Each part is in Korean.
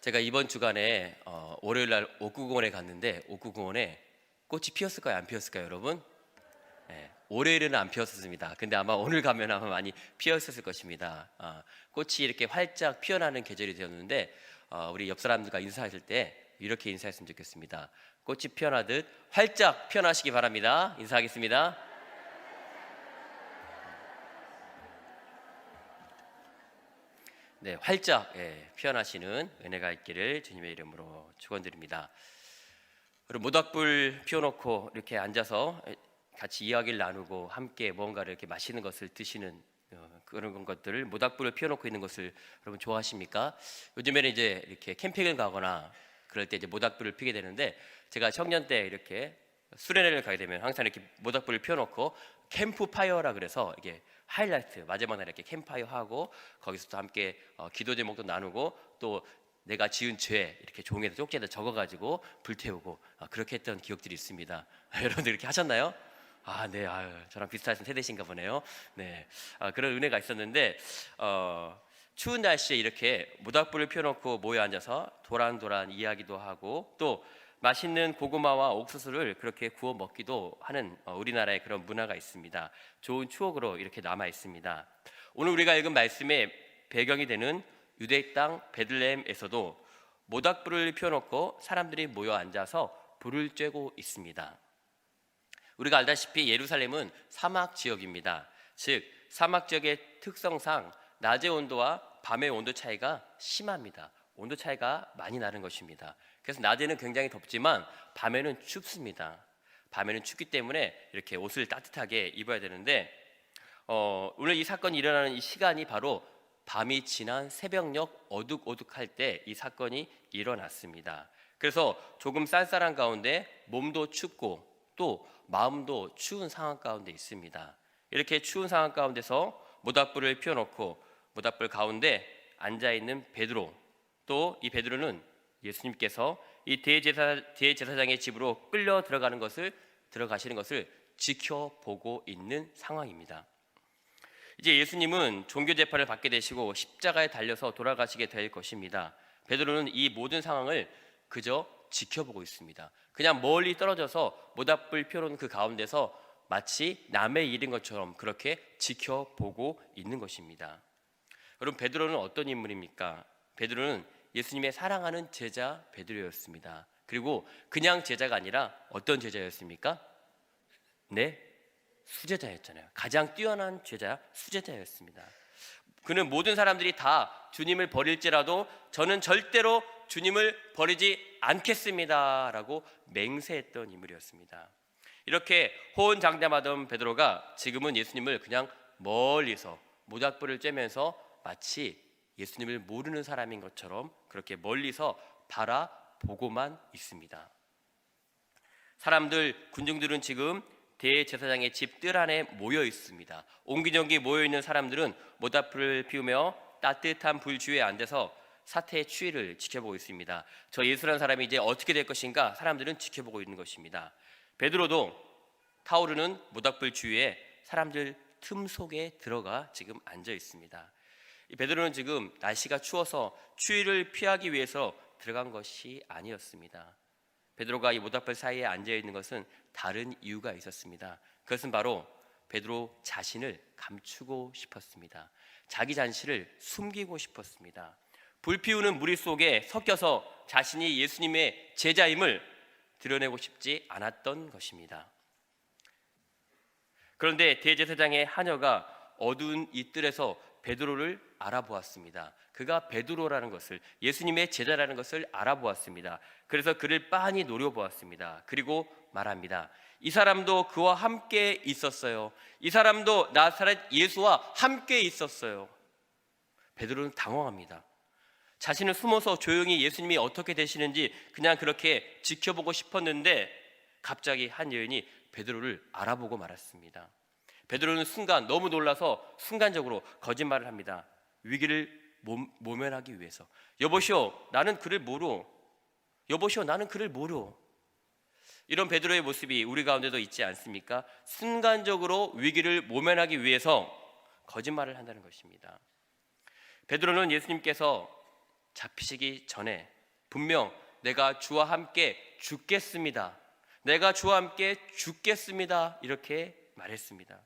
제가 이번 주간에 월요일 날 옥구공원에 갔는데 옥구공원에 꽃이 피었을까요? 안 피었을까요, 여러분? 네, 월요일에는 안 피었습니다. 근데 아마 오늘 가면 아마 많이 피었을 것입니다. 꽃이 이렇게 활짝 피어나는 계절이 되었는데 우리 옆 사람들과 인사하실 때 이렇게 인사했으면 좋겠습니다. 꽃이 피어나듯 활짝 피어나시기 바랍니다. 인사하겠습니다. 네, 활짝 피어나시는 은혜가 있기를 주님의 이름으로 축원드립니다. 그리고 모닥불 피워놓고 이렇게 앉아서 같이 이야기를 나누고 함께 뭔가를 이렇게 맛있는 것을 드시는 그런 것들을 모닥불을 피워놓고 있는 것을 여러분 좋아하십니까? 요즘에는 이제 이렇게 캠핑을 가거나 그럴 때 이제 모닥불을 피게 되는데, 제가 청년 때 이렇게 수련회를 가게 되면 항상 이렇게 모닥불을 피워놓고 캠프파이어라 그래서 이게 하이라이트 마지막 날 이렇게 캠파이어 하고 거기서 또 함께 기도 제목도 나누고 또 내가 지은 죄 이렇게 종이에다 쪽지에다 적어가지고 불태우고 그렇게 했던 기억들이 있습니다. 여러분들 이렇게 하셨나요? 네, 저랑 비슷하신 세대신가 보네요. 네, 그런 은혜가 있었는데 추운 날씨에 이렇게 모닥불을 펴놓고 모여 앉아서 도란도란 이야기도 하고 또 맛있는 고구마와 옥수수를 그렇게 구워 먹기도 하는 우리나라의 그런 문화가 있습니다. 좋은 추억으로 이렇게 남아 있습니다. 오늘 우리가 읽은 말씀의 배경이 되는 유대 땅 베들레헴에서도 모닥불을 피워놓고 사람들이 모여 앉아서 불을 쬐고 있습니다. 우리가 알다시피 예루살렘은 사막 지역입니다. 즉 사막 지역의 특성상 낮의 온도와 밤의 온도 차이가 심합니다. 온도 차이가 많이 나는 것입니다. 그래서 낮에는 굉장히 덥지만 밤에는 춥습니다. 밤에는 춥기 때문에 이렇게 옷을 따뜻하게 입어야 되는데 오늘 이 사건이 일어나는 이 시간이 바로 밤이 지난 새벽녘 어둑어둑할 때 이 사건이 일어났습니다. 그래서 조금 쌀쌀한 가운데 몸도 춥고 또 마음도 추운 상황 가운데 있습니다. 이렇게 추운 상황 가운데서 모닥불을 피워놓고 모닥불 가운데 앉아있는 베드로, 또 이 베드로는 예수님께서 이 대제사장의 집으로 끌려 들어가시는 것을 지켜보고 있는 상황입니다. 이제 예수님은 종교 재판을 받게 되시고 십자가에 달려서 돌아가시게 될 것입니다. 베드로는 이 모든 상황을 그저 지켜보고 있습니다. 그냥 멀리 떨어져서 모닥불 피워놓은 그 가운데서 마치 남의 일인 것처럼 그렇게 지켜보고 있는 것입니다. 여러분, 베드로는 어떤 인물입니까? 베드로는 예수님의 사랑하는 제자 베드로였습니다. 그리고 그냥 제자가 아니라 어떤 제자였습니까? 네, 수제자였잖아요. 가장 뛰어난 제자 수제자였습니다. 그는 모든 사람들이 다 주님을 버릴지라도 저는 절대로 주님을 버리지 않겠습니다 라고 맹세했던 인물이었습니다. 이렇게 호언장담하던 베드로가 지금은 예수님을 그냥 멀리서 모닥불을 쬐면서 마치 예수님을 모르는 사람인 것처럼 그렇게 멀리서 바라보고만 있습니다. 군중들은 지금 대제사장의 집 뜰 안에 모여 있습니다. 옹기종기 모여 있는 사람들은 모닥불을 피우며 따뜻한 불 주위에 앉아서 사태의 추이를 지켜보고 있습니다. 저 예수라는 사람이 이제 어떻게 될 것인가 사람들은 지켜보고 있는 것입니다. 베드로도 타오르는 모닥불 주위에 사람들 틈 속에 들어가 지금 앉아 있습니다. 이 베드로는 지금 날씨가 추워서 추위를 피하기 위해서 들어간 것이 아니었습니다. 베드로가 이 모닥불 사이에 앉아 있는 것은 다른 이유가 있었습니다. 그것은 바로 베드로 자신을 감추고 싶었습니다. 자기 자신을 숨기고 싶었습니다. 불 피우는 무리 속에 섞여서 자신이 예수님의 제자임을 드러내고 싶지 않았던 것입니다. 그런데 대제사장의 하녀가 어두운 이 뜰에서 베드로를 알아보았습니다. 그가 베드로라는 것을, 예수님의 제자라는 것을 알아보았습니다. 그래서 그를 빤히 노려보았습니다. 그리고 말합니다. 이 사람도 그와 함께 있었어요. 이 사람도 나사렛 예수와 함께 있었어요. 베드로는 당황합니다. 자신은 숨어서 조용히 예수님이 어떻게 되시는지 그냥 그렇게 지켜보고 싶었는데 갑자기 한 여인이 베드로를 알아보고 말았습니다. 베드로는 너무 놀라서 순간적으로 거짓말을 합니다. 위기를 모면하기 위해서. 여보시오, 나는 그를 모르. 여보시오, 나는 그를 모르. 이런 베드로의 모습이 우리 가운데도 있지 않습니까? 순간적으로 위기를 모면하기 위해서 거짓말을 한다는 것입니다. 베드로는 예수님께서 잡히시기 전에 분명 내가 주와 함께 죽겠습니다. 내가 주와 함께 죽겠습니다. 이렇게 말했습니다.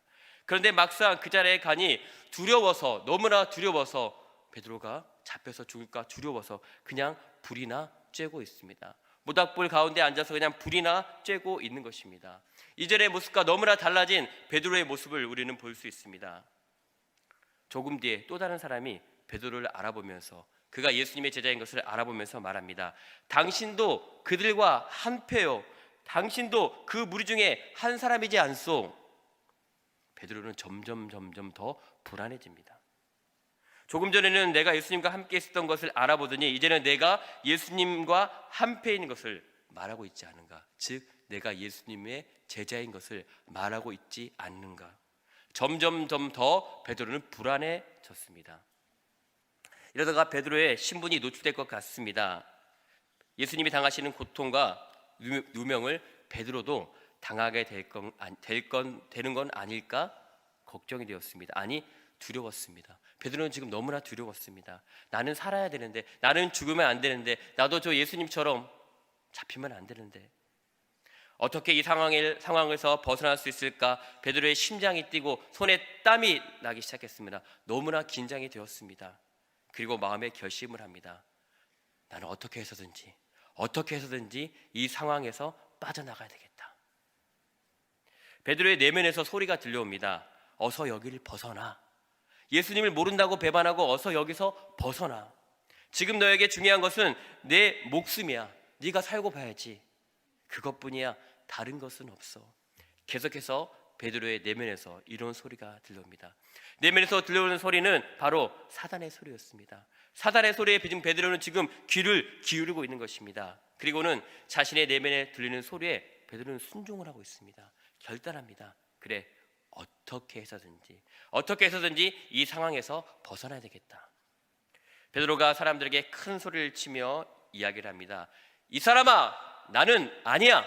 그런데 막상 그 자리에 가니 두려워서, 너무나 두려워서 베드로가 잡혀서 죽을까 두려워서 그냥 불이나 쬐고 있습니다. 모닥불 가운데 앉아서 그냥 불이나 쬐고 있는 것입니다. 이전의 모습과 너무나 달라진 베드로의 모습을 우리는 볼 수 있습니다. 조금 뒤에 또 다른 사람이 베드로를 알아보면서, 그가 예수님의 제자인 것을 알아보면서 말합니다. 당신도 그들과 한패요. 당신도 그 무리 중에 한 사람이지 않소. 베드로는 점점 더 불안해집니다. 조금 전에는 내가 예수님과 함께 있었던 것을 알아보더니 이제는 내가 예수님과 한패 있는 것을 말하고 있지 않은가? 즉 내가 예수님의 제자인 것을 말하고 있지 않는가? 점점 더 베드로는 불안해졌습니다. 이러다가 베드로의 신분이 노출될 것 같습니다. 예수님이 당하시는 고통과 누명을 베드로도 당하게 되는 건 아닐까 걱정이 되었습니다. 아니, 두려웠습니다. 베드로는 지금 너무나 두려웠습니다. 나는 살아야 되는데, 나는 죽으면 안 되는데, 나도 저 예수님처럼 잡히면 안 되는데 어떻게 이 상황에서 벗어날 수 있을까? 베드로의 심장이 뛰고 손에 땀이 나기 시작했습니다. 너무나 긴장이 되었습니다. 그리고 마음에 결심을 합니다. 나는 어떻게 해서든지 이 상황에서 빠져나가야 되겠다. 베드로의 내면에서 소리가 들려옵니다. 어서 여기를 벗어나. 예수님을 모른다고 배반하고 어서 여기서 벗어나. 지금 너에게 중요한 것은 내 목숨이야. 네가 살고 봐야지. 그것뿐이야. 다른 것은 없어. 계속해서 베드로의 내면에서 이런 소리가 들려옵니다. 내면에서 들려오는 소리는 바로 사단의 소리였습니다. 사단의 소리에 지금 베드로는 지금 귀를 기울이고 있는 것입니다. 그리고는 자신의 내면에 들리는 소리에 베드로는 순종을 하고 있습니다. 결단합니다. 그래, 어떻게 해서든지 이 상황에서 벗어나야 되겠다. 베드로가 사람들에게 큰 소리를 치며 이야기를 합니다. 이 사람아, 나는 아니야.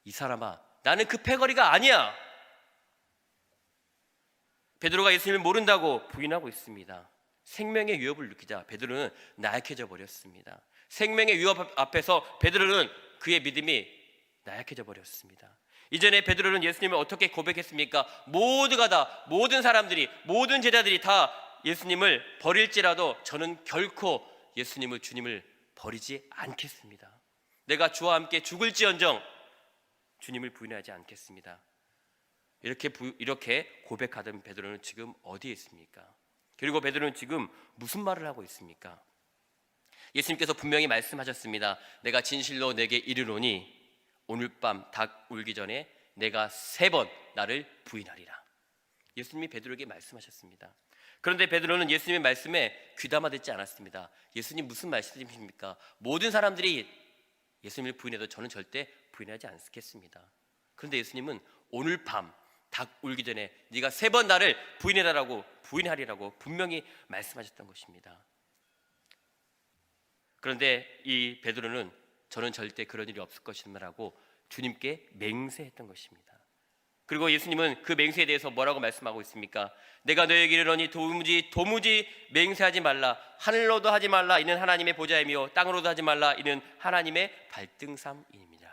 이 사람아, 나는 그 패거리가 아니야. 베드로가 예수님을 모른다고 부인하고 있습니다. 생명의 위협을 느끼자 베드로는 나약해져 버렸습니다. 생명의 위협 앞에서 베드로는 그의 믿음이 나약해져 버렸습니다. 이전에 베드로는 예수님을 어떻게 고백했습니까? 모든 사람들이, 모든 제자들이 다 예수님을 버릴지라도 저는 결코 주님을 버리지 않겠습니다. 내가 주와 함께 죽을지언정 주님을 부인하지 않겠습니다. 이렇게 고백하던 베드로는 지금 어디에 있습니까? 그리고 베드로는 지금 무슨 말을 하고 있습니까? 예수님께서 분명히 말씀하셨습니다. 내가 진실로 내게 이르노니 오늘 밤 닭 울기 전에 내가 3번 나를 부인하리라. 예수님이 베드로에게 말씀하셨습니다. 그런데 베드로는 예수님의 말씀에 귀담아 듣지 않았습니다. 예수님 무슨 말씀이십니까? 모든 사람들이 예수님을 부인해도 저는 절대 부인하지 않겠습니다. 그런데 예수님은 오늘 밤 닭 울기 전에 네가 3번 나를 부인하리라고 분명히 말씀하셨던 것입니다. 그런데 이 베드로는 저는 절대 그런 일이 없을 것이라고 주님께 맹세했던 것입니다. 그리고 예수님은 그 맹세에 대해서 뭐라고 말씀하고 있습니까? 내가 너에게 이르노니 도무지 맹세하지 말라. 하늘로도 하지 말라. 이는 하나님의 보좌이며 땅으로도 하지 말라. 이는 하나님의 발등삼이니라.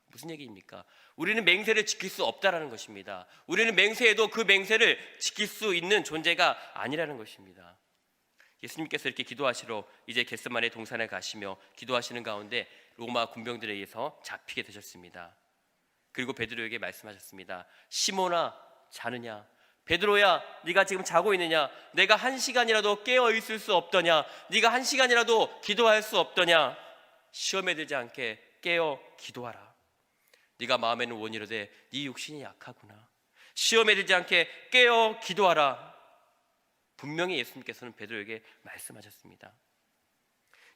무슨 얘기입니까? 우리는 맹세를 지킬 수 없다라는 것입니다. 우리는 맹세해도 그 맹세를 지킬 수 있는 존재가 아니라는 것입니다. 예수님께서 이렇게 기도하시러 이제 겟세마네 동산에 가시며 기도하시는 가운데 로마 군병들에 의해서 잡히게 되셨습니다. 그리고 베드로에게 말씀하셨습니다. 시몬아, 자느냐? 베드로야, 네가 지금 자고 있느냐? 내가 1시간이라도 깨어 있을 수 없더냐? 네가 1시간이라도 기도할 수 없더냐? 시험에 들지 않게 깨어 기도하라. 네가 마음에는 원이로되 네 육신이 약하구나. 시험에 들지 않게 깨어 기도하라. 분명히 예수님께서는 베드로에게 말씀하셨습니다.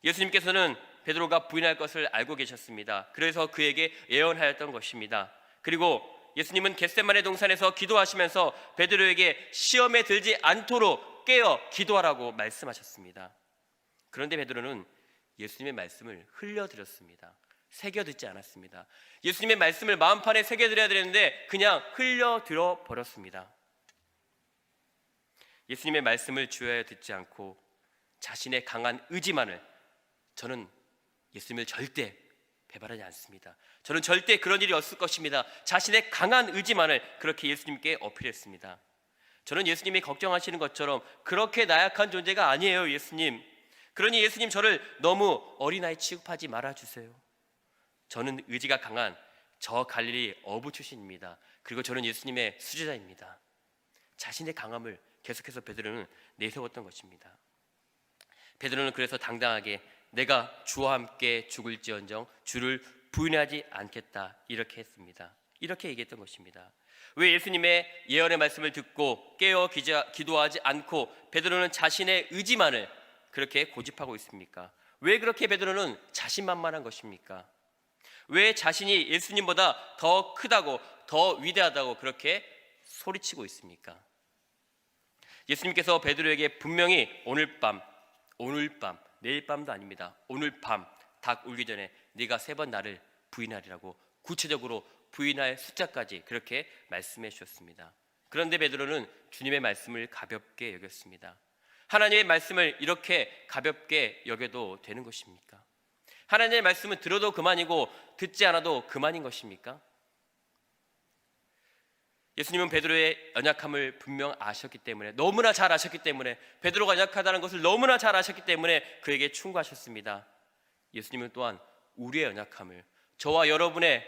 예수님께서는 베드로가 부인할 것을 알고 계셨습니다. 그래서 그에게 예언하였던 것입니다. 그리고 예수님은 겟세마네 동산에서 기도하시면서 베드로에게 시험에 들지 않도록 깨어 기도하라고 말씀하셨습니다. 그런데 베드로는 예수님의 말씀을 흘려드렸습니다. 새겨 듣지 않았습니다. 예수님의 말씀을 마음판에 새겨드려야 되는데 그냥 흘려들어 버렸습니다. 예수님의 말씀을 주어야 듣지 않고 자신의 강한 의지만을, 저는 예수님을 절대 배반하지 않습니다. 저는 절대 그런 일이 없을 것입니다. 자신의 강한 의지만을 그렇게 예수님께 어필했습니다. 저는 예수님이 걱정하시는 것처럼 그렇게 나약한 존재가 아니에요, 예수님. 그러니 예수님, 저를 너무 어린아이 취급하지 말아주세요. 저는 의지가 강한 저 갈릴리 어부 출신입니다. 그리고 저는 예수님의 수제자입니다. 자신의 강함을 계속해서 베드로는 내세웠던 것입니다. 베드로는 그래서 당당하게 내가 주와 함께 죽을지언정 주를 부인하지 않겠다, 이렇게 했습니다. 이렇게 얘기했던 것입니다. 왜 예수님의 예언의 말씀을 듣고 깨어 기도하지 않고 베드로는 자신의 의지만을 그렇게 고집하고 있습니까? 왜 그렇게 베드로는 자신만만한 것입니까? 왜 자신이 예수님보다 더 크다고, 더 위대하다고 그렇게 소리치고 있습니까? 예수님께서 베드로에게 분명히 오늘 밤, 내일 밤도 아닙니다. 오늘 밤 닭 울기 전에 네가 3번 나를 부인하리라고 구체적으로 부인할 숫자까지 그렇게 말씀해 주셨습니다. 그런데 베드로는 주님의 말씀을 가볍게 여겼습니다. 하나님의 말씀을 이렇게 가볍게 여겨도 되는 것입니까? 하나님의 말씀은 들어도 그만이고 듣지 않아도 그만인 것입니까? 예수님은 베드로의 연약함을 분명 아셨기 때문에, 너무나 잘 아셨기 때문에, 베드로가 연약하다는 것을 너무나 잘 아셨기 때문에 그에게 충고하셨습니다. 예수님은 또한 우리의 연약함을, 저와 여러분의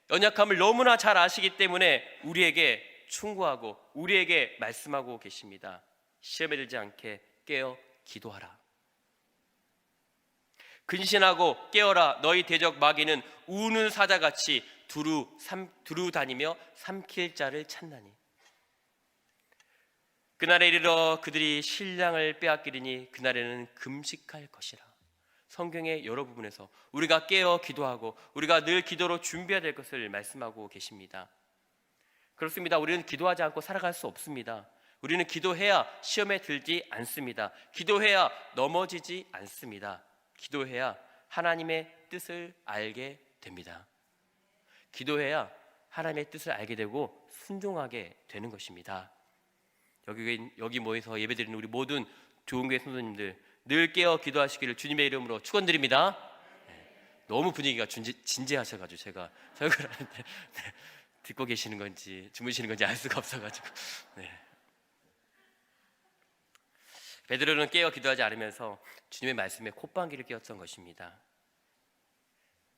연약함을 너무나 잘 아시기 때문에 우리에게 충고하고 우리에게 말씀하고 계십니다. 시험에 들지 않게 깨어 기도하라. 근신하고 깨어라. 너희 대적 마귀는 우는 사자같이 두루 다니며 삼킬 자를 찾나니. 그날에 이르러 그들이 신랑을 빼앗기리니 그날에는 금식할 것이라. 성경의 여러 부분에서 우리가 깨어 기도하고 우리가 늘 기도로 준비해야 될 것을 말씀하고 계십니다. 그렇습니다. 우리는 기도하지 않고 살아갈 수 없습니다. 우리는 기도해야 시험에 들지 않습니다. 기도해야 넘어지지 않습니다. 기도해야 하나님의 뜻을 알게 됩니다. 기도해야 하나님의 뜻을 알게 되고 순종하게 되는 것입니다. 여기 모여서 예배드리는 우리 모든 좋은교회 성도님들, 늘 깨어 기도하시기를 주님의 이름으로 축원드립니다. 너무 분위기가 진지하셔가지고 제가 설교를 하는데 듣고 계시는 건지 주무시는 건지 알 수가 없어가지고. 베드로는 깨어 기도하지 않으면서 주님의 말씀에 콧방귀를 뀌었던 것입니다.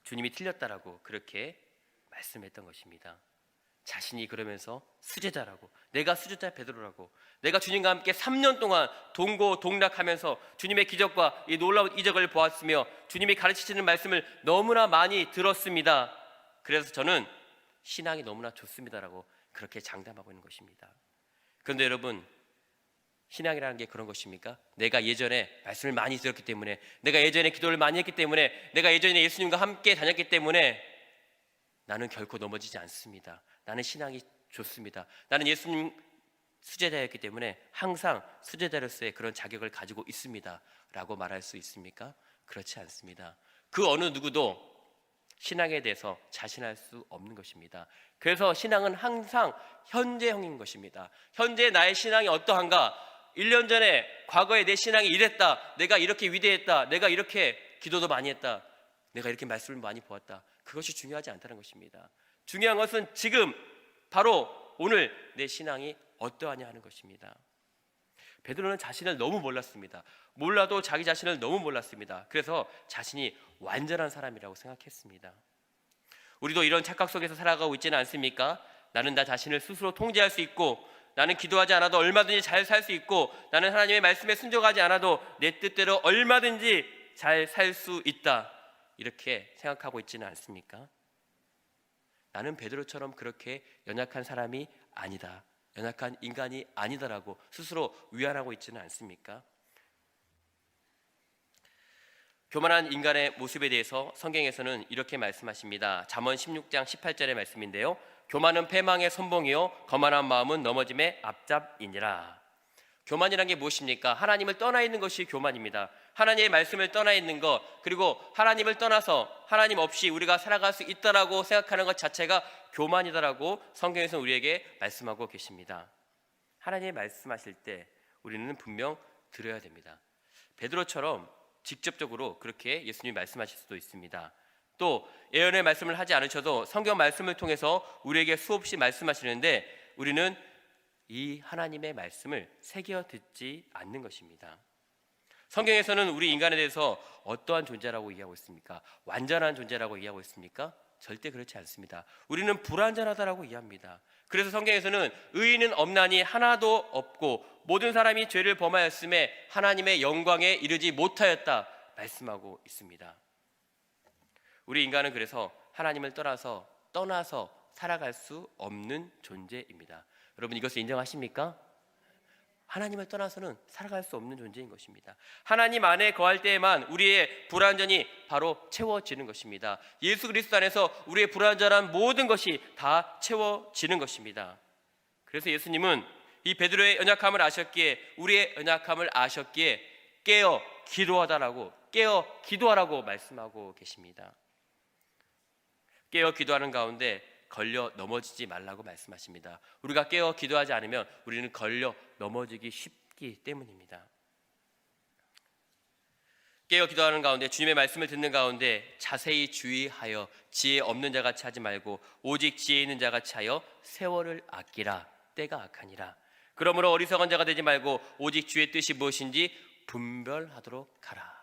주님이 틀렸다라고 그렇게 말씀했던 것입니다. 자신이 그러면서 수제자라고, 내가 수제자 베드로라고, 내가 주님과 함께 3년 동안 동고동락하면서 주님의 기적과 이 놀라운 이적을 보았으며 주님이 가르치시는 말씀을 너무나 많이 들었습니다. 그래서 저는 신앙이 너무나 좋습니다라고 그렇게 장담하고 있는 것입니다. 그런데 여러분, 신앙이라는 게 그런 것입니까? 내가 예전에 말씀을 많이 들었기 때문에, 내가 예전에 기도를 많이 했기 때문에, 내가 예전에 예수님과 함께 다녔기 때문에 나는 결코 넘어지지 않습니다. 나는 신앙이 좋습니다. 나는 예수님 수제자였기 때문에 항상 수제자로서의 그런 자격을 가지고 있습니다 라고 말할 수 있습니까? 그렇지 않습니다. 그 어느 누구도 신앙에 대해서 자신할 수 없는 것입니다. 그래서 신앙은 항상 현재형인 것입니다. 현재 나의 신앙이 어떠한가? 1년 전에 과거에 내 신앙이 이랬다, 내가 이렇게 위대했다, 내가 이렇게 기도도 많이 했다, 내가 이렇게 말씀을 많이 보았다, 그것이 중요하지 않다는 것입니다. 중요한 것은 지금 바로 오늘 내 신앙이 어떠하냐 하는 것입니다. 베드로는 자신을 너무 몰랐습니다. 몰라도 자기 자신을 너무 몰랐습니다. 그래서 자신이 완전한 사람이라고 생각했습니다. 우리도 이런 착각 속에서 살아가고 있지는 않습니까? 나는 나 자신을 스스로 통제할 수 있고, 나는 기도하지 않아도 얼마든지 잘 살 수 있고, 나는 하나님의 말씀에 순종하지 않아도 내 뜻대로 얼마든지 잘 살 수 있다, 이렇게 생각하고 있지는 않습니까? 나는 베드로처럼 그렇게 연약한 사람이 아니다, 연약한 인간이 아니다라고 스스로 위안하고 있지는 않습니까? 교만한 인간의 모습에 대해서 성경에서는 이렇게 말씀하십니다. 잠언 16장 18절의 말씀인데요, 교만은 패망의 선봉이요 거만한 마음은 넘어짐의 앞잡이니라. 교만이란 게 무엇입니까? 하나님을 떠나 있는 것이 교만입니다. 하나님의 말씀을 떠나 있는 것, 그리고 하나님을 떠나서 하나님 없이 우리가 살아갈 수 있다라고 생각하는 것 자체가 교만이다라고 성경에서 우리에게 말씀하고 계십니다. 하나님의 말씀하실 때 우리는 분명 들어야 됩니다. 베드로처럼 직접적으로 그렇게 예수님이 말씀하실 수도 있습니다. 또 예언의 말씀을 하지 않으셔도 성경 말씀을 통해서 우리에게 수없이 말씀하시는데 우리는 이 하나님의 말씀을 새겨 듣지 않는 것입니다. 성경에서는 우리 인간에 대해서 어떠한 존재라고 이야기하고 있습니까? 완전한 존재라고 이야기하고 있습니까? 절대 그렇지 않습니다. 우리는 불완전하다라고 이야기합니다. 그래서 성경에서는 의인은 없나니 하나도 없고 모든 사람이 죄를 범하였음에 하나님의 영광에 이르지 못하였다 말씀하고 있습니다. 우리 인간은 그래서 하나님을 떠나서 살아갈 수 없는 존재입니다. 여러분 이것을 인정하십니까? 하나님을 떠나서는 살아갈 수 없는 존재인 것입니다. 하나님 안에 거할 때에만 우리의 불완전이 바로 채워지는 것입니다. 예수 그리스도 안에서 우리의 불완전한 모든 것이 다 채워지는 것입니다. 그래서 예수님은 이 베드로의 연약함을 아셨기에 우리의 연약함을 아셨기에 깨어 기도하라고 말씀하고 계십니다. 깨어 기도하는 가운데 걸려 넘어지지 말라고 말씀하십니다. 우리가 깨어 기도하지 않으면 우리는 걸려 넘어지기 쉽기 때문입니다. 깨어 기도하는 가운데 주님의 말씀을 듣는 가운데 자세히 주의하여 지혜 없는 자같이 하지 말고 오직 지혜 있는 자같이 하여 세월을 아끼라. 때가 악하니라. 그러므로 어리석은 자가 되지 말고 오직 주의 뜻이 무엇인지 분별하도록 하라.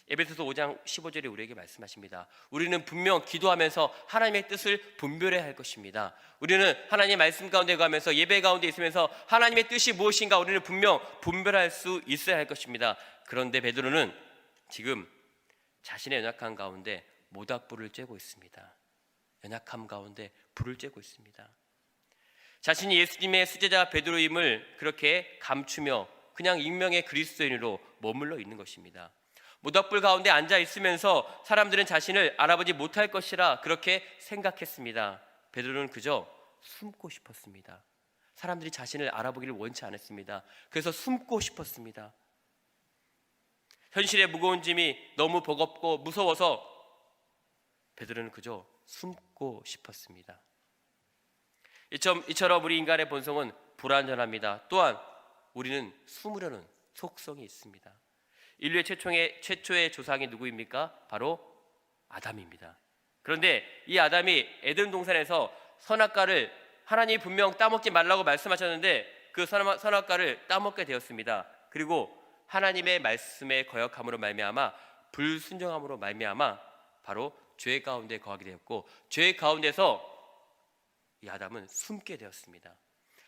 에베소서 5장 15절에 우리에게 말씀하십니다. 우리는 분명 기도하면서 하나님의 뜻을 분별해야 할 것입니다. 우리는 하나님의 말씀 가운데 가면서 예배 가운데 있으면서 하나님의 뜻이 무엇인가 우리는 분명 분별할 수 있어야 할 것입니다. 그런데 베드로는 지금 자신의 연약함 가운데 모닥불을 쬐고 있습니다. 연약함 가운데 불을 쬐고 있습니다. 자신이 예수님의 수제자 베드로임을 그렇게 감추며 그냥 익명의 그리스도인으로 머물러 있는 것입니다. 모닥불 가운데 앉아 있으면서 사람들은 자신을 알아보지 못할 것이라 그렇게 생각했습니다. 베드로는 그저 숨고 싶었습니다. 사람들이 자신을 알아보기를 원치 않았습니다. 그래서 숨고 싶었습니다. 현실의 무거운 짐이 너무 버겁고 무서워서 베드로는 그저 숨고 싶었습니다. 이처럼 우리 인간의 본성은 불완전합니다. 또한 우리는 숨으려는 속성이 있습니다. 인류의 최초의 조상이 누구입니까? 바로 아담입니다. 그런데 이 아담이 에덴 동산에서 선악과를 하나님이 분명 따먹지 말라고 말씀하셨는데 그 선악과를 따먹게 되었습니다. 그리고 하나님의 말씀에 거역함으로 말미암아 불순종함으로 말미암아 바로 죄 가운데 거하게 되었고 죄 가운데서 이 아담은 숨게 되었습니다.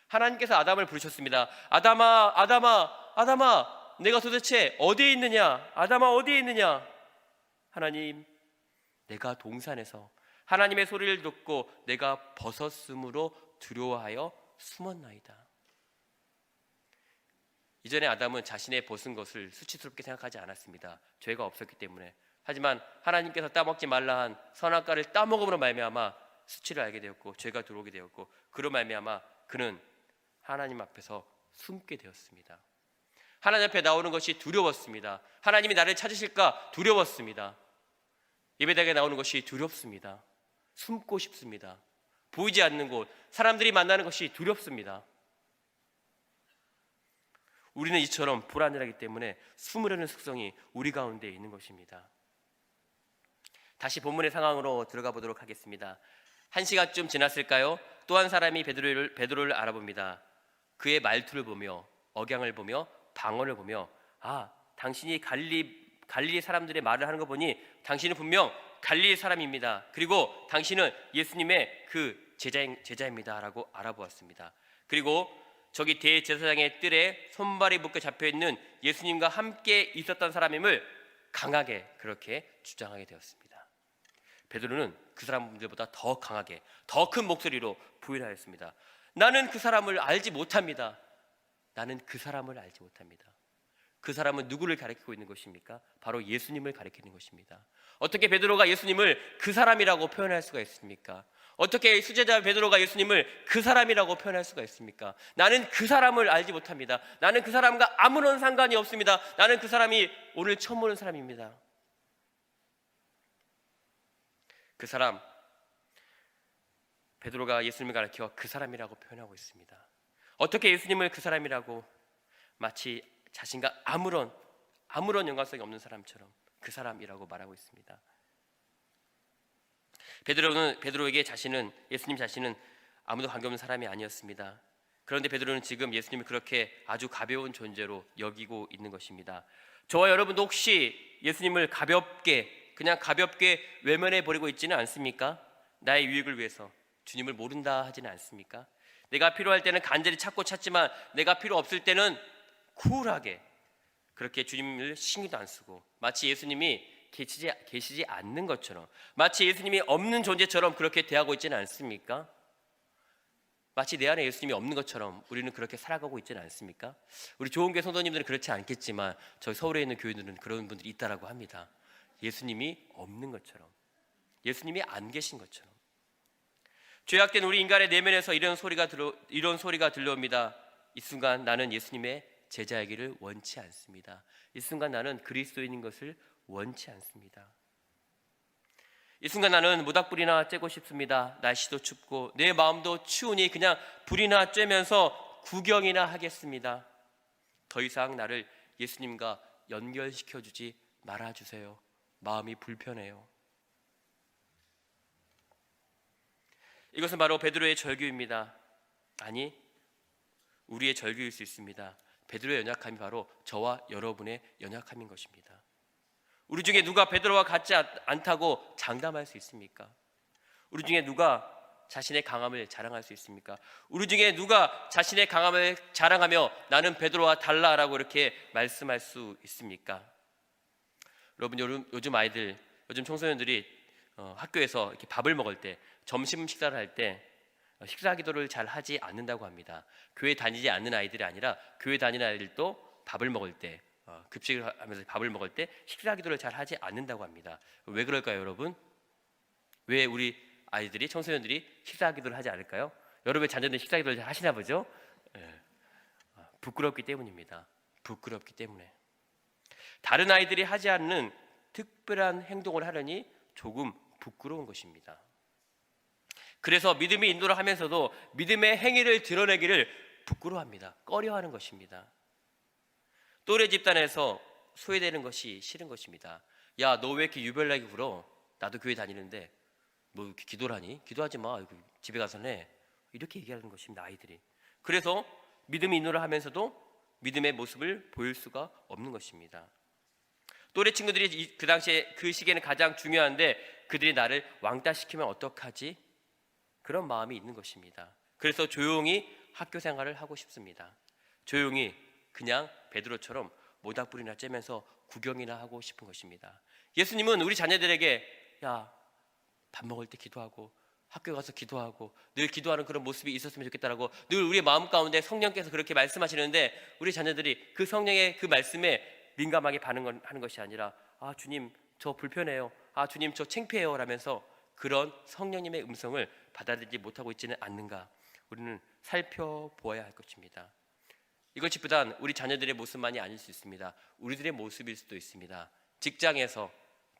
하나님께서 아담을 부르셨습니다. 아담아, 아담아, 아담아, 내가 도대체 어디에 있느냐? 아담아 어디에 있느냐? 하나님, 내가 동산에서 하나님의 소리를 듣고 내가 벗었으므로 두려워하여 숨었나이다. 이전에 아담은 자신의 벗은 것을 수치스럽게 생각하지 않았습니다. 죄가 없었기 때문에. 하지만 하나님께서 따먹지 말라 한 선악과를 따먹음으로 말미암아 수치를 알게 되었고 죄가 들어오게 되었고 그로 말미암아 그는 하나님 앞에서 숨게 되었습니다. 하나님 앞에 나오는 것이 두려웠습니다. 하나님이 나를 찾으실까 두려웠습니다. 예배당에 나오는 것이 두렵습니다. 숨고 싶습니다. 보이지 않는 곳, 사람들이 만나는 것이 두렵습니다. 우리는 이처럼 불안하기 때문에 숨으려는 속성이 우리 가운데 있는 것입니다. 다시 본문의 상황으로 들어가 보도록 하겠습니다. 1시간쯤 지났을까요? 또 한 사람이 베드로를 알아봅니다. 그의 말투를 보며 억양을 보며 방언을 보며 당신이 갈릴리 사람들의 말을 하는 거 보니 당신은 분명 갈릴리 사람입니다. 그리고 당신은 예수님의 그 제자입니다 라고 알아보았습니다. 그리고 저기 대제사장의 뜰에 손발이 묶여 잡혀있는 예수님과 함께 있었던 사람임을 강하게 그렇게 주장하게 되었습니다. 베드로는 그 사람들보다 더 강하게 더 큰 목소리로 부인하였습니다. 나는 그 사람을 알지 못합니다. 나는 그 사람을 알지 못합니다. 그 사람은 누구를 가리키고 있는 것입니까? 바로 예수님을 가리키는 것입니다. 어떻게 베드로가 예수님을 그 사람이라고 표현할 수가 있습니까? 어떻게 수제자 베드로가 예수님을 그 사람이라고 표현할 수가 있습니까? 나는 그 사람을 알지 못합니다. 나는 그 사람과 아무런 상관이 없습니다. 나는 그 사람이 오늘 처음 보는 사람입니다. 그 사람, 베드로가 예수님을 가리켜 그 사람이라고 표현하고 있습니다. 어떻게 예수님을 그 사람이라고 마치 자신과 아무런 아무런 연관성이 없는 사람처럼 그 사람이라고 말하고 있습니다. 베드로에게 예수님 자신은 아무도 관계없는 사람이 아니었습니다. 그런데 베드로는 지금 예수님을 그렇게 아주 가벼운 존재로 여기고 있는 것입니다. 저와 여러분도 혹시 예수님을 그냥 가볍게 외면해 버리고 있지는 않습니까? 나의 유익을 위해서 주님을 모른다 하지는 않습니까? 내가 필요할 때는 간절히 찾지만 내가 필요 없을 때는 쿨하게 그렇게 주님을 신경도 안 쓰고 마치 예수님이 계시지 않는 것처럼, 마치 예수님이 없는 존재처럼 그렇게 대하고 있지는 않습니까? 마치 내 안에 예수님이 없는 것처럼 우리는 그렇게 살아가고 있지는 않습니까? 우리 좋은교회 성도님들은 그렇지 않겠지만 저희 서울에 있는 교회들은 그런 분들이 있다라고 합니다. 예수님이 없는 것처럼, 예수님이 안 계신 것처럼. 죄악된 우리 인간의 내면에서 이런 소리가 들려옵니다. 이 순간 나는 예수님의 제자이기를 원치 않습니다. 이 순간 나는 그리스도인인 것을 원치 않습니다. 이 순간 나는 모닥불이나 쬐고 싶습니다. 날씨도 춥고 내 마음도 추우니 그냥 불이나 쬐면서 구경이나 하겠습니다. 더 이상 나를 예수님과 연결시켜주지 말아주세요. 마음이 불편해요. 이것은 바로 베드로의 절규입니다. 아니, 우리의 절규일 수 있습니다. 베드로의 연약함이 바로 저와 여러분의 연약함인 것입니다. 우리 중에 누가 베드로와 같지 않다고 장담할 수 있습니까? 우리 중에 누가 자신의 강함을 자랑할 수 있습니까? 우리 중에 누가 자신의 강함을 자랑하며 나는 베드로와 달라라고 이렇게 말씀할 수 있습니까? 여러분, 요즘 청소년들이 학교에서 이렇게 밥을 먹을 때, 점심 식사를 할 때 식사 기도를 잘 하지 않는다고 합니다. 교회 다니지 않는 아이들이 아니라 교회 다니는 아이들도 밥을 먹을 때, 급식을 하면서 밥을 먹을 때 식사 기도를 잘 하지 않는다고 합니다. 왜 그럴까요, 여러분? 왜 우리 아이들이, 청소년들이 식사 기도를 하지 않을까요? 여러분의 자녀들은 식사 기도를 잘 하시나 보죠? 부끄럽기 때문입니다. 부끄럽기 때문에. 다른 아이들이 하지 않는 특별한 행동을 하려니 조금 부끄러운 것입니다. 그래서 믿음의 인도를 하면서도 믿음의 행위를 드러내기를 부끄러워합니다. 꺼려하는 것입니다. 또래 집단에서 소외되는 것이 싫은 것입니다. 야, 너 왜 이렇게 유별나게 굴어? 나도 교회 다니는데 뭐 이렇게 기도를 하니? 기도하지 마. 집에 가서는 해. 이렇게 얘기하는 것입니다, 아이들이. 그래서 믿음의 인도를 하면서도 믿음의 모습을 보일 수가 없는 것입니다. 또래 친구들이 그 당시에 그 시기에는 가장 중요한데 그들이 나를 왕따시키면 어떡하지? 그런 마음이 있는 것입니다. 그래서 조용히 학교 생활을 하고 싶습니다. 조용히 그냥 베드로처럼 모닥불이나 쬐면서 구경이나 하고 싶은 것입니다. 예수님은 우리 자녀들에게 야, 밥 먹을 때 기도하고 학교 가서 기도하고 늘 기도하는 그런 모습이 있었으면 좋겠다라고 늘 우리의 마음 가운데 성령께서 그렇게 말씀하시는데 우리 자녀들이 그 성령의 그 말씀에 민감하게 반응하는 것이 아니라 아, 주님 저 불편해요. 아, 주님 저 창피해요 라면서 그런 성령님의 음성을 받아들이지 못하고 있지는 않는가, 우리는 살펴보아야 할 것입니다. 이것이 비단 우리 자녀들의 모습만이 아닐 수 있습니다. 우리들의 모습일 수도 있습니다. 직장에서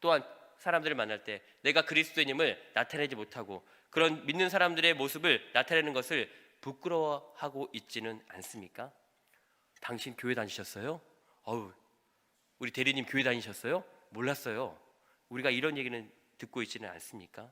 또한 사람들을 만날 때 내가 그리스도인임을 나타내지 못하고 그런 믿는 사람들의 모습을 나타내는 것을 부끄러워하고 있지는 않습니까? 당신 교회 다니셨어요? 우리 대리님 교회 다니셨어요? 몰랐어요. 우리가 이런 얘기는 듣고 있지는 않습니까?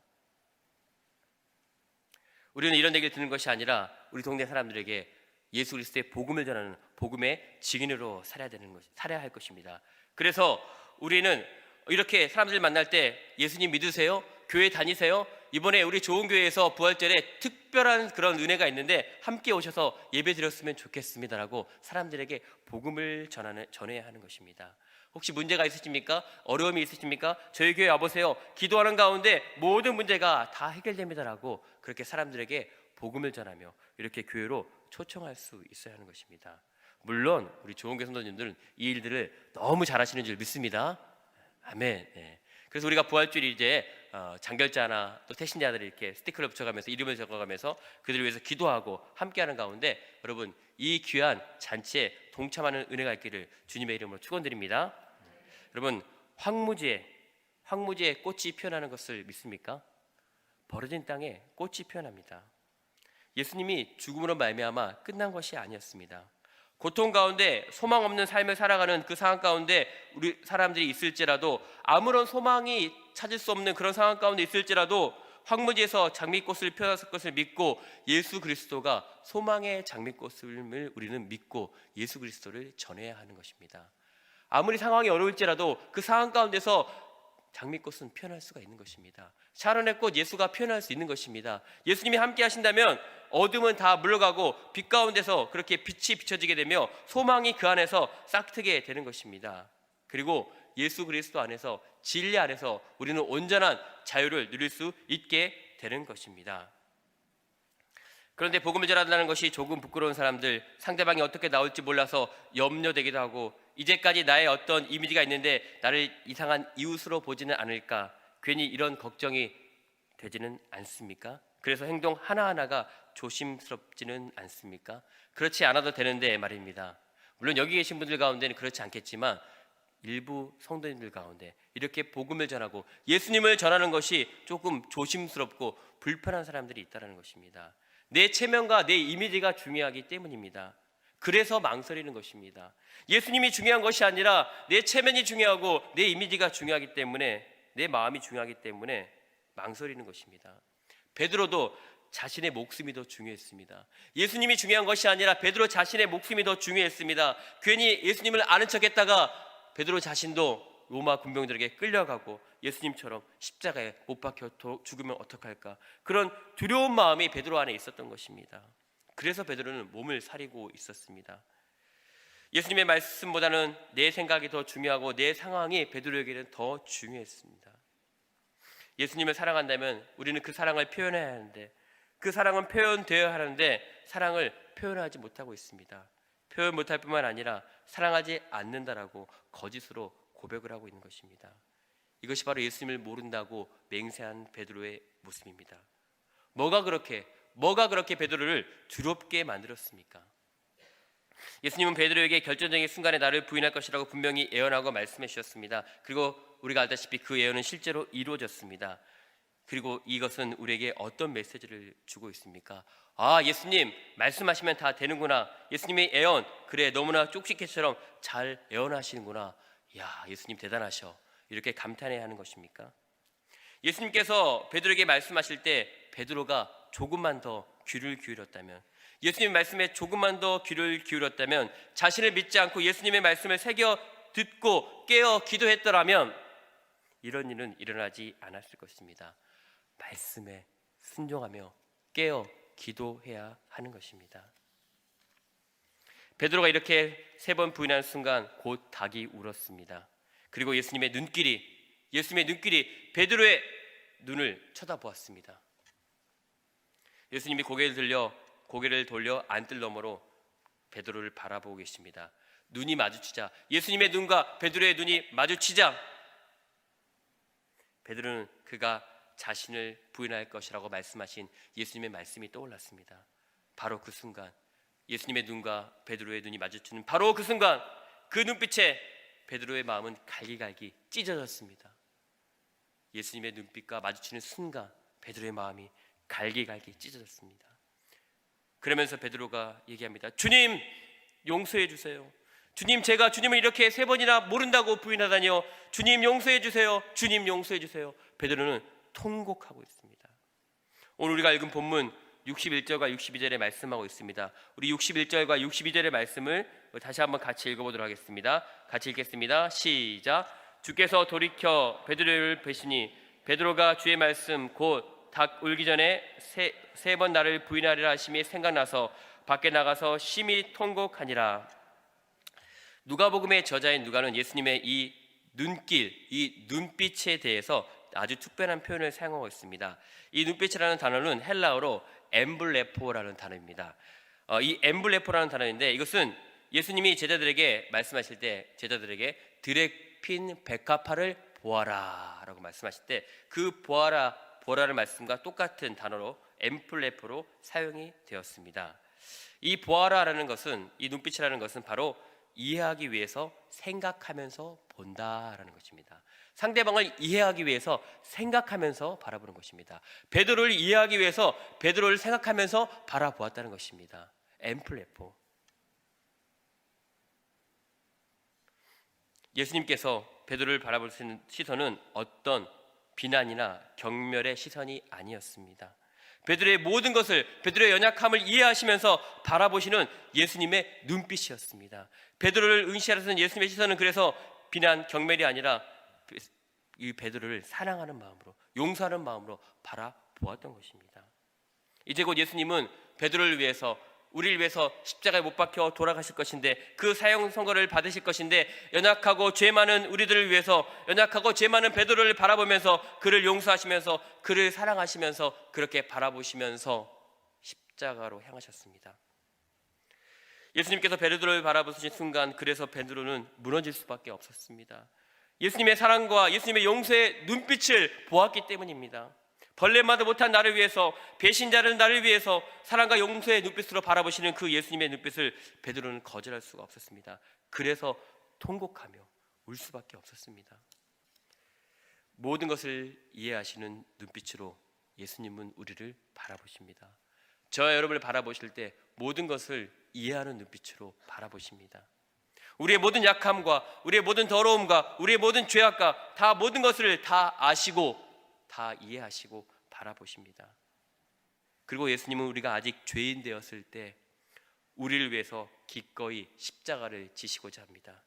우리는 이런 얘기를 듣는 것이 아니라 우리 동네 사람들에게 예수 그리스도의 복음을 전하는 복음의 증인으로 살아야 할 것입니다. 그래서 우리는 이렇게 사람들 만날 때 예수님 믿으세요? 교회 다니세요? 이번에 우리 좋은 교회에서 부활절에 특별한 그런 은혜가 있는데 함께 오셔서 예배 드렸으면 좋겠습니다라고 사람들에게 복음을 전해야 하는 것입니다. 혹시 문제가 있으십니까? 어려움이 있으십니까? 저희 교회 와보세요. 기도하는 가운데 모든 문제가 다 해결됩니다라고 그렇게 사람들에게 복음을 전하며 이렇게 교회로 초청할 수 있어야 하는 것입니다. 물론 우리 좋은 교회 성도님들은 이 일들을 너무 잘하시는 줄 믿습니다. 아멘. 네. 그래서 우리가 부활주일 이제 장결자나 또 태신자들이 이렇게 스티커를 붙여가면서 이름을 적어가면서 그들을 위해서 기도하고 함께하는 가운데 여러분 이 귀한 잔치에 동참하는 은혜가 있기를 주님의 이름으로 축원드립니다. 여러분 황무지에 꽃이 피어나는 것을 믿습니까? 버려진 땅에 꽃이 피어납니다. 예수님이 죽음으로 말미암아 끝난 것이 아니었습니다. 고통 가운데 소망 없는 삶을 살아가는 그 상황 가운데 우리 사람들이 있을지라도, 아무런 소망이 찾을 수 없는 그런 상황 가운데 있을지라도 황무지에서 장미꽃을 펴놨을 것을 믿고 예수 그리스도가 소망의 장미꽃을 우리는 믿고 예수 그리스도를 전해야 하는 것입니다. 아무리 상황이 어려울지라도 그 상황 가운데서 장미꽃은 피어날 수가 있는 것입니다. 샤론의 꽃 예수가 피어날 수 있는 것입니다. 예수님이 함께 하신다면 어둠은 다 물러가고 빛 가운데서 그렇게 빛이 비춰지게 되며 소망이 그 안에서 싹트게 되는 것입니다. 그리고 예수 그리스도 안에서, 진리 안에서 우리는 온전한 자유를 누릴 수 있게 되는 것입니다. 그런데 복음을 전한다는 것이 조금 부끄러운 사람들, 상대방이 어떻게 나올지 몰라서 염려되기도 하고, 이제까지 나의 어떤 이미지가 있는데 나를 이상한 이웃으로 보지는 않을까, 괜히 이런 걱정이 되지는 않습니까? 그래서 행동 하나하나가 조심스럽지는 않습니까? 그렇지 않아도 되는데 말입니다. 물론 여기 계신 분들 가운데는 그렇지 않겠지만 일부 성도님들 가운데 이렇게 복음을 전하고 예수님을 전하는 것이 조금 조심스럽고 불편한 사람들이 있다는 것입니다. 내 체면과 내 이미지가 중요하기 때문입니다. 그래서 망설이는 것입니다. 예수님이 중요한 것이 아니라 내 체면이 중요하고 내 이미지가 중요하기 때문에, 내 마음이 중요하기 때문에 망설이는 것입니다. 베드로도 자신의 목숨이 더 중요했습니다. 예수님이 중요한 것이 아니라 베드로 자신의 목숨이 더 중요했습니다. 괜히 예수님을 아는 척했다가 베드로 자신도 로마 군병들에게 끌려가고 예수님처럼 십자가에 못 박혀 죽으면 어떡할까, 그런 두려운 마음이 베드로 안에 있었던 것입니다. 그래서 베드로는 몸을 사리고 있었습니다. 예수님의 말씀보다는 내 생각이 더 중요하고 내 상황이 베드로에게는 더 중요했습니다. 예수님을 사랑한다면 우리는 그 사랑을 표현해야 하는데, 그 사랑은 표현되어야 하는데 사랑을 표현하지 못하고 있습니다. 표현 못할 뿐만 아니라 사랑하지 않는다라고 거짓으로 고백을 하고 있는 것입니다. 이것이 바로 예수님을 모른다고 맹세한 베드로의 모습입니다. 뭐가 그렇게 베드로를 두렵게 만들었습니까? 예수님은 베드로에게 결정적인 순간에 나를 부인할 것이라고 분명히 예언하고 말씀해 주셨습니다. 그리고 우리가 알다시피 그 예언은 실제로 이루어졌습니다. 그리고 이것은 우리에게 어떤 메시지를 주고 있습니까? 아, 예수님 말씀하시면 다 되는구나. 예수님의 예언, 그래 너무나 쪽집게처럼 잘 예언하시는구나. 야, 예수님 대단하셔. 이렇게 감탄해야 하는 것입니까? 예수님께서 베드로에게 말씀하실 때 베드로가 조금만 더 귀를 기울였다면, 예수님 말씀에 조금만 더 귀를 기울였다면, 자신을 믿지 않고 예수님의 말씀을 새겨 듣고 깨어 기도했더라면 이런 일은 일어나지 않았을 것입니다. 말씀에 순종하며 깨어 기도해야 하는 것입니다. 베드로가 이렇게 3번 부인하는 순간 곧 닭이 울었습니다. 그리고 예수님의 눈길이 베드로의 눈을 쳐다보았습니다. 예수님이 고개를 돌려 안뜰 너머로 베드로를 바라보고 계십니다. 눈이 마주치자, 예수님의 눈과 베드로의 눈이 마주치자 베드로는 그가 자신을 부인할 것이라고 말씀하신 예수님의 말씀이 떠올랐습니다. 바로 그 순간 예수님의 눈과 베드로의 눈이 마주치는 바로 그 순간, 그 눈빛에 베드로의 마음은 갈기갈기 찢어졌습니다. 예수님의 눈빛과 마주치는 순간 베드로의 마음이 갈기갈기 찢어졌습니다. 그러면서 베드로가 얘기합니다. 주님 용서해 주세요. 주님, 제가 주님을 이렇게 3번이나 모른다고 부인하다니요. 주님 용서해 주세요. 주님 용서해 주세요. 베드로는 통곡하고 있습니다. 오늘 우리가 읽은 본문 61절과 62절에 말씀하고 있습니다. 우리 61절과 62절의 말씀을 다시 한번 같이 읽어보도록 하겠습니다. 같이 읽겠습니다. 시작. 주께서 돌이켜 베드로를 뵈시니 베드로가 주의 말씀 곧 닭 울기 전에 세 번 나를 부인하리라 하심이 생각나서 밖에 나가서 심히 통곡하니라. 누가복음의 저자인 누가는 예수님의 이 눈길, 이 눈빛에 대해서 아주 특별한 표현을 사용하고 있습니다. 이 눈빛이라는 단어는 헬라어로 엠블레포라는 단어입니다. 이 엠블레포라는 단어인데, 이것은 예수님이 제자들에게 말씀하실 때 제자들에게 드레핀 백합화를 보아라 라고 말씀하실 때 그 보아라를 말씀과 똑같은 단어로 엠플레포로 사용이 되었습니다. 이 보아라라는 것은, 이 눈빛이라는 것은 바로 이해하기 위해서 생각하면서 본다라는 것입니다. 상대방을 이해하기 위해서 생각하면서 바라보는 것입니다. 베드로를 이해하기 위해서 베드로를 생각하면서 바라보았다는 것입니다. 엠플레포. 예수님께서 베드로를 바라보시는 시선은 어떤 비난이나 경멸의 시선이 아니었습니다. 베드로의 모든 것을, 베드로의 연약함을 이해하시면서 바라보시는 예수님의 눈빛이었습니다. 베드로를 응시하시는 예수님의 시선은 그래서 비난, 경멸이 아니라 이 베드로를 사랑하는 마음으로, 용서하는 마음으로 바라보았던 것입니다. 이제 곧 예수님은 베드로를 위해서, 우리를 위해서 십자가에 못 박혀 돌아가실 것인데, 그 사형 선고를 받으실 것인데, 연약하고 죄 많은 우리들을 위해서, 연약하고 죄 많은 베드로를 바라보면서 그를 용서하시면서 그를 사랑하시면서 그렇게 바라보시면서 십자가로 향하셨습니다. 예수님께서 베드로를 바라보신 순간, 그래서 베드로는 무너질 수밖에 없었습니다. 예수님의 사랑과 예수님의 용서의 눈빛을 보았기 때문입니다. 벌레마도 못한 나를 위해서, 배신자를 나를 위해서 사랑과 용서의 눈빛으로 바라보시는 그 예수님의 눈빛을 베드로는 거절할 수가 없었습니다. 그래서 통곡하며 울 수밖에 없었습니다. 모든 것을 이해하시는 눈빛으로 예수님은 우리를 바라보십니다. 저와 여러분을 바라보실 때 모든 것을 이해하는 눈빛으로 바라보십니다. 우리의 모든 약함과 우리의 모든 더러움과 우리의 모든 죄악과 다, 모든 것을 다 아시고 다 이해하시고 바라보십니다. 그리고 예수님은 우리가 아직 죄인 되었을 때 우리를 위해서 기꺼이 십자가를 지시고자 합니다.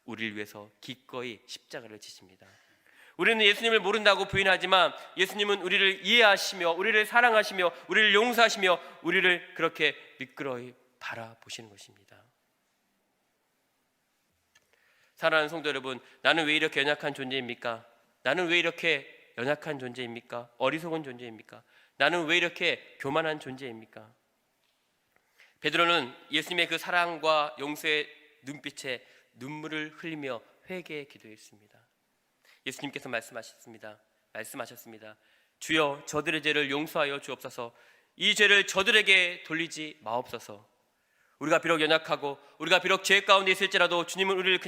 우리를 위해서 기꺼이 십자가를 지십니다. 우리는 예수님을 모른다고 부인하지만 예수님은 우리를 이해하시며 우리를 사랑하시며 우리를 용서하시며 우리를 그렇게 미끄러이 바라보시는 것입니다. 사랑하는 성도 여러분, 나는 왜 이렇게 연약한 존재입니까? 나는 왜 이렇게 연약한 존재입니까? 어리석은 존재입니까? 나는 왜 이렇게 교만한 존재입니까? 베드로는 예수님의 그 사랑과 용서의 눈빛에 눈물을 흘리며 회개에 기도했습니다. 예수님께서 말씀하셨습니다. 주여, 저들의 죄를 용서하여 주옵소서. 이 죄를 저들에게 돌리지 마옵소서. 우리가 비록 연약하고 우리가 비록 죄 가운데 있을지라도 주님은 우리를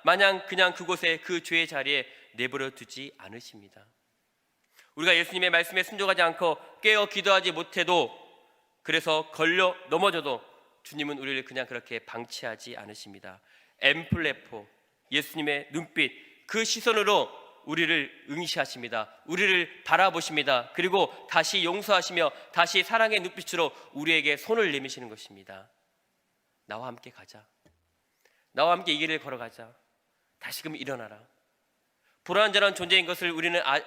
마냥 그곳에, 그 죄의 자리에 내버려 두지 않으십니다. 우리가 예수님의 말씀에 순종하지 않고 깨어 기도하지 못해도, 그래서 걸려 넘어져도 주님은 우리를 그냥 그렇게 방치하지 않으십니다. 엠플레포, 예수님의 눈빛, 그 시선으로 우리를 응시하십니다. 우리를 바라보십니다. 그리고 다시 용서하시며 다시 사랑의 눈빛으로 우리에게 손을 내미시는 것입니다. 나와 함께 가자. 나와 함께 이 길을 걸어가자. 다시금 일어나라. 불완전한 존재인 것을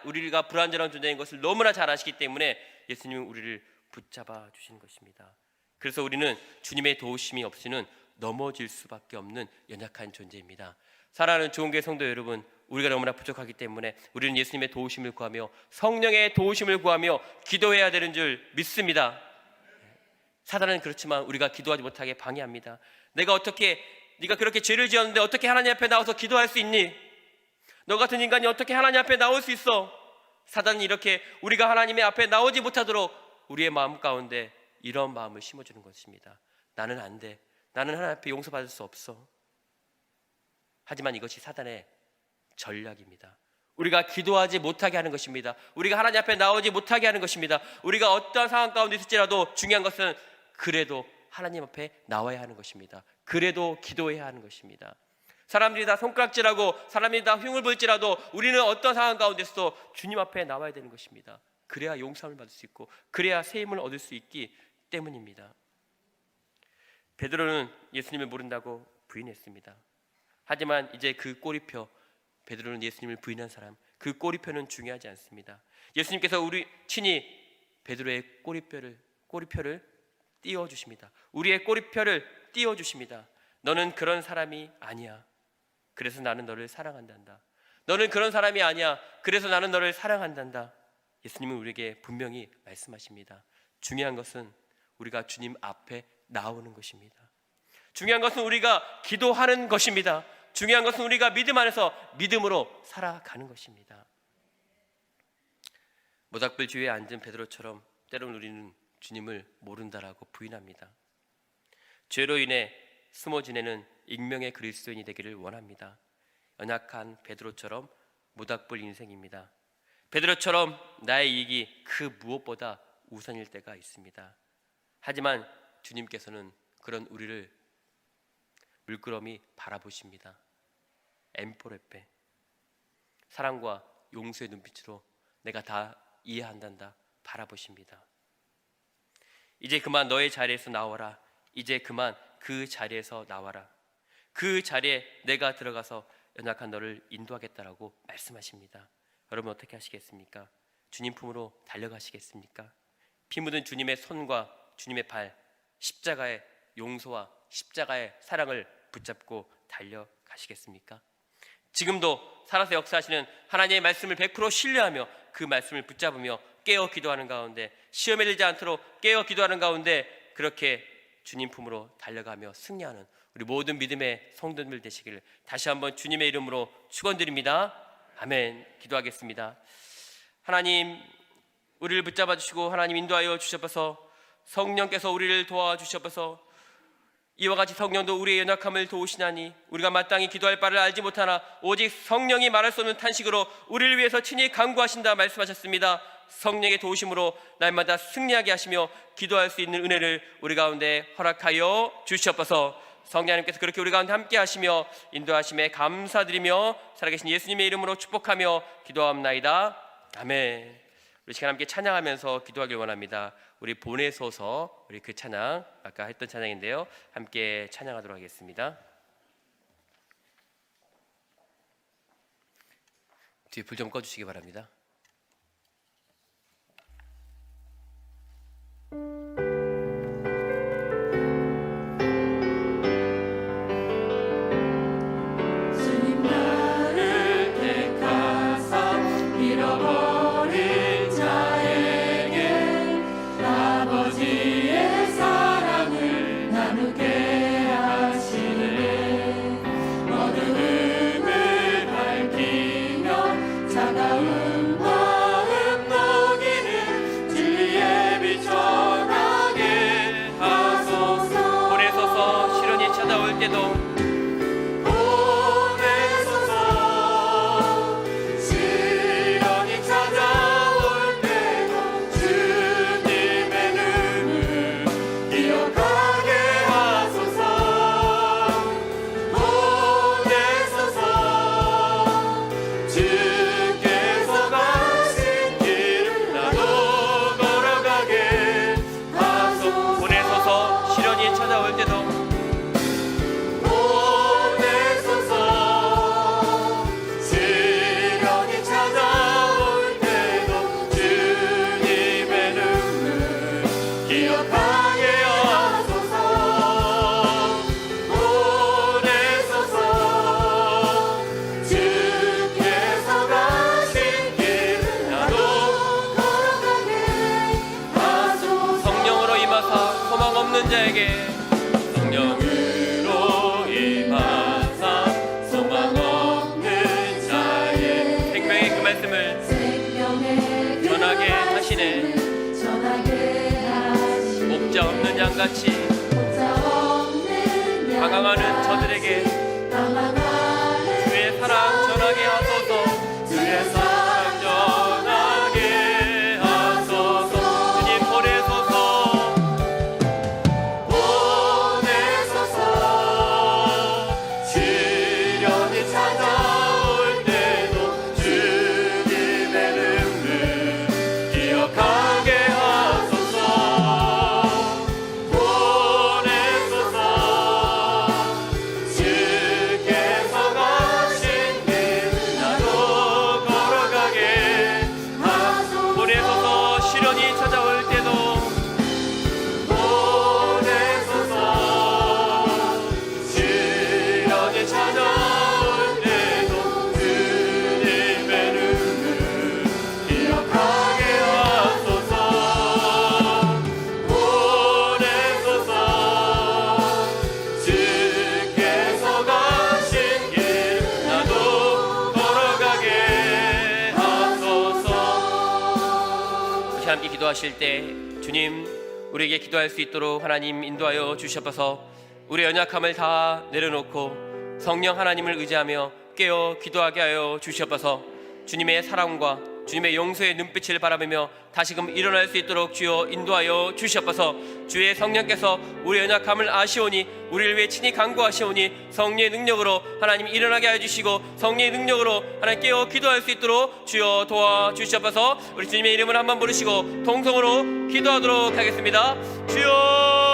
우리가 불완전한 존재인 것을 너무나 잘 아시기 때문에 예수님은 우리를 붙잡아 주시는 것입니다. 그래서 우리는 주님의 도우심이 없이는 넘어질 수밖에 없는 연약한 존재입니다. 사랑하는 좋은교회 성도 여러분, 우리가 너무나 부족하기 때문에 우리는 예수님의 도우심을 구하며 성령의 도우심을 구하며 기도해야 되는 줄 믿습니다. 사단은 그렇지만 우리가 기도하지 못하게 방해합니다. 네가 그렇게 죄를 지었는데 어떻게 하나님 앞에 나와서 기도할 수 있니? 너 같은 인간이 어떻게 하나님 앞에 나올 수 있어? 사단은 이렇게 우리가 하나님의 앞에 나오지 못하도록 우리의 마음 가운데 이런 마음을 심어주는 것입니다. 나는 안 돼. 나는 하나님 앞에 용서받을 수 없어. 하지만 이것이 사단의 전략입니다. 우리가 기도하지 못하게 하는 것입니다. 우리가 하나님 앞에 나오지 못하게 하는 것입니다. 우리가 어떠한 상황 가운데 있을지라도 중요한 것은 그래도 하나님 앞에 나와야 하는 것입니다. 그래도 기도해야 하는 것입니다. 사람들이 다 손가락질하고 사람들이 다 흉을 볼지라도 우리는 어떤 상황 가운데서도 주님 앞에 나와야 되는 것입니다. 그래야 용서함을 받을 수 있고 그래야 세임을 얻을 수 있기 때문입니다. 베드로는 예수님을 모른다고 부인했습니다. 하지만 이제 그 꼬리표, 베드로는 예수님을 부인한 사람, 그 꼬리표는 중요하지 않습니다. 예수님께서 우리 친히 베드로의 꼬리표를 띄워주십니다. 우리의 꼬리표를 띄워주십니다. 너는 그런 사람이 아니야. 그래서 나는 너를 사랑한단다. 너는 그런 사람이 아니야. 그래서 나는 너를 사랑한단다. 예수님은 우리에게 분명히 말씀하십니다. 중요한 것은 우리가 주님 앞에 나오는 것입니다. 중요한 것은 우리가 기도하는 것입니다. 중요한 것은 우리가 믿음 안에서 믿음으로 살아가는 것입니다. 모닥불 주위에 앉은 베드로처럼 때로는 우리는 주님을 모른다라고 부인합니다. 죄로 인해 숨어 지내는 익명의 그리스도인이 되기를 원합니다. 연약한 베드로처럼 모닥불 인생입니다. 베드로처럼 나의 이익이 그 무엇보다 우선일 때가 있습니다. 하지만 주님께서는 그런 우리를 물끄러미 바라보십니다. 엠포레페, 사랑과 용서의 눈빛으로 내가 다 이해한단다 바라보십니다. 이제 그만 너의 자리에서 나와라. 이제 그만 그 자리에서 나와라. 그 자리에 내가 들어가서 연약한 너를 인도하겠다라고 말씀하십니다. 여러분 어떻게 하시겠습니까? 주님 품으로 달려가시겠습니까? 피 묻은 주님의 손과 주님의 발, 십자가의 용서와 십자가의 사랑을 붙잡고 달려가시겠습니까? 지금도 살아서 역사하시는 하나님의 말씀을 100% 신뢰하며 그 말씀을 붙잡으며 깨어 기도하는 가운데, 시험에 들지 않도록 깨어 기도하는 가운데 그렇게 주님 품으로 달려가며 승리하는 우리 모든 믿음의 성도들 되시기를 다시 한번 주님의 이름으로 축원드립니다. 아멘. 기도하겠습니다. 하나님, 우리를 붙잡아 주시고 하나님 인도하여 주셔서 성령께서 우리를 도와주셔서 이와 같이 성령도 우리의 연약함을 도우시나니 우리가 마땅히 기도할 바를 알지 못하나 오직 성령이 말할 수 없는 탄식으로 우리를 위해서 친히 간구하신다 말씀하셨습니다. 성령의 도우심으로 날마다 승리하게 하시며 기도할 수 있는 은혜를 우리 가운데 허락하여 주시옵소서. 성령 하나님께서 그렇게 우리 가운데 함께 하시며 인도하심에 감사드리며 살아계신 예수님의 이름으로 축복하며 기도합나이다. 아멘. 우리 시간 함께 찬양하면서 기도하길 원합니다. 우리 보내소서, 우리 그 찬양 아까 했던 찬양인데요, 함께 찬양하도록 하겠습니다. 뒤에 불 좀 꺼주시기 바랍니다. 성령으로 임하사 소망 없는 자의 생명의 그 말씀을 전하게 하시네. 목자 없는 양같이 방황하는 저들에게 주의 사랑 전하게 하소서. 주의 사랑 전하게 하소서. 주님 보내소서. 함께 기도하실 때 주님 우리에게 기도할 수 있도록 하나님 인도하여 주셔서 우리 연약함을 다 내려놓고 성령 하나님을 의지하며 깨어 기도하게 하여 주셔서 주님의 사랑과 주님의 용서의 눈빛을 바라보며 다시금 일어날 수 있도록 주여 인도하여 주시옵소서. 주의 성령께서 우리의 연약함을 아시오니 우리를 위해 친히 간구하시오니 성령의 능력으로 하나님 일어나게 하여 주시고 성령의 능력으로 하나님 깨어 기도할 수 있도록 주여 도와주시옵소서. 우리 주님의 이름을 한번 부르시고 통성으로 기도하도록 하겠습니다. 주여